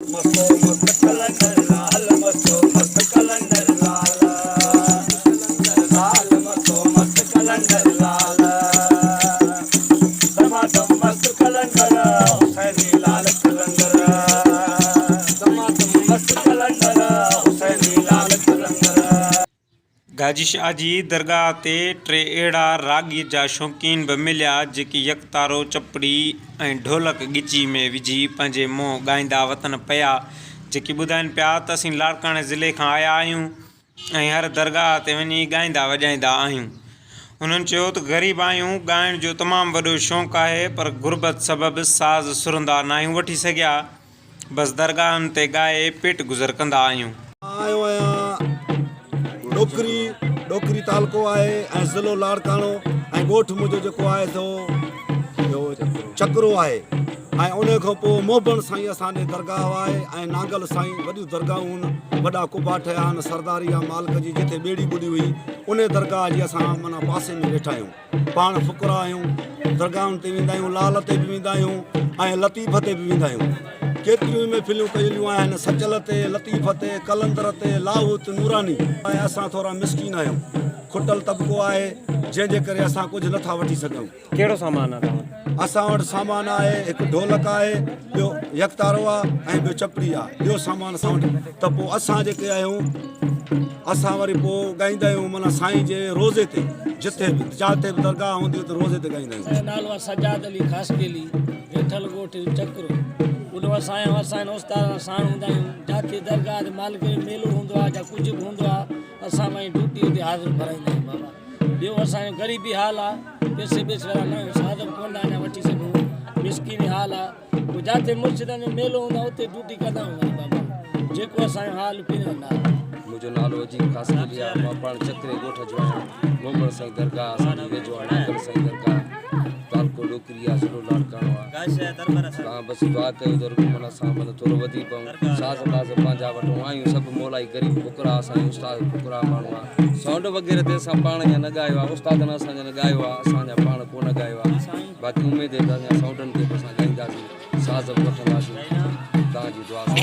मस्तो मस्त कलंदर लाल, मस्तो मस्त कलंदर लाल, लाल मस्तो मस्त कलंदर लाल, दमादम मस्त कलंदर, हुसैनी लाल कलंदर, दमादम मस्त कलंदर, हुसैनी लाल कलंदर। गाजी शाह जी दरगाह ते टे अहिड़ा रागी जा शौक़ीन बि मिलिया जेकी यकतारो चपड़ी ऐं ढोलक ॻिची में विझी पंहिंजे मुंहुं ॻाईंदा वतन पिया, जेकी ॿुधाइनि पिया त असीं लाड़काणे ज़िले खां आया आहियूं ऐं हर दरगाह ते वञी ॻाईंदा वॼाईंदा आहियूं। उन्हनि चयो त ग़रीब आहियूं, ॻाइण जो तमामु वॾो शौक़ु आहे, पर गुरबत सबबि साज़ सुरंदा न आहियूं वठी सघिया, बसि दरगाहनि ते ॻाए पेट गुज़र कंदा आहियूं। आयो आहियां ॾोकरी तालको आहे ऐं ज़िलो लाड़काणो ऐं ॻोठु मुंहिंजो जेको आहे सो चकरो आहे ऐं उन खां पोइ मोहबन साईं असांजे दरगाह आहे ऐं नांगल साईं वॾियूं दरगाहूं आहिनि, वॾा कुबा ठहिया आहिनि, सरदारी आहे मालिक जी जिथे ॿेड़ी ॿुॾी हुई उन दरगाह जी असां माना पासे में वेठा आहियूं। पाण फ़ुकरा आहियूं, दरगाहुनि ते वेंदा आहियूं, लाल ते बि वेंदा आहियूं ऐं लतीफ़ ते बि वेंदा आहियूं। केतिरियूं महफ़िलूं कयलियूं आहिनि, सचल ते, लतीफ़ ते, कलंदर ते, लाहूत, नूरानी। ऐं असां थोरा मिसकीन आहियूं, खुटल तबिको आहे जंहिंजे करे असां कुझु नथा वठी सघूं। कहिड़ो सामान आहे? असां वटि सामान आहे, हिकु ढोलक आहे, ॿियो यकतारो आहे ऐं ॿियो चपड़ी आहे, ॿियो सामान असां वटि। त पोइ असां जेके आहियूं असां वरी पोइ ॻाईंदा आहियूं माना साईं जे रोज़े ते, जिथे बि जिते बि दरगाह हूंदी त रोज़े ते ॻाईंदा आहियूं। नालो आहे सजाद अली ख़ासकेली, वेठल ॻोठ चकरो। उन असां उस्ताद साण हूंदा आहियूं, जिथे दरगाह ते मालिक जो मेलो हूंदो आहे या कुझु बि हूंदो आहे असां वहीं ड्यूटी ते हाज़िर भराईंदा आहियूं बाबा। ॿियो असांजो ग़रीबी हाल आहे, पैसे वारा न आहियूं, साधन कोन अञा वठी सघूं, मिसकिनी हाल आहे। पोइ जिथे मुर्शिदनि जो मेलो हूंदो आहे उते ड्यूटी कंदा आहियूं बाबा, जेको असांजो हाल पीरंदा। मुंहिंजो नालो अजीब ख़ासकेली आहे, मां पाण चकरे ॻोठ जो आहियां। मोहम्मद साईं दरगाह असांजी वेझो आहे, नांगल साईं दरगाह तालको ॾोकरी आहे, ज़िलो लाड़काणो आहे। तव्हां बसि दुआ कयो त माना असां माना थोरो वधी पऊं, साज़ बाज़ पंहिंजा वठूं आहियूं, सभु मोलाई ग़रीब फुकरा, असांजो उस्ताद फुकरा माण्हू आहे। साउंड वग़ैरह ते असां पाण ईअं न ॻायो आहे, उस्तादनि असांजा न ॻायो आहे, असांजा पाण कोन ॻायो आहे। बाक़ी उमेद आहे त असां साउंडनि ते बि असां ॻाईंदासीं, साज़ बि वठंदासीं, तव्हांजी दुआ सां।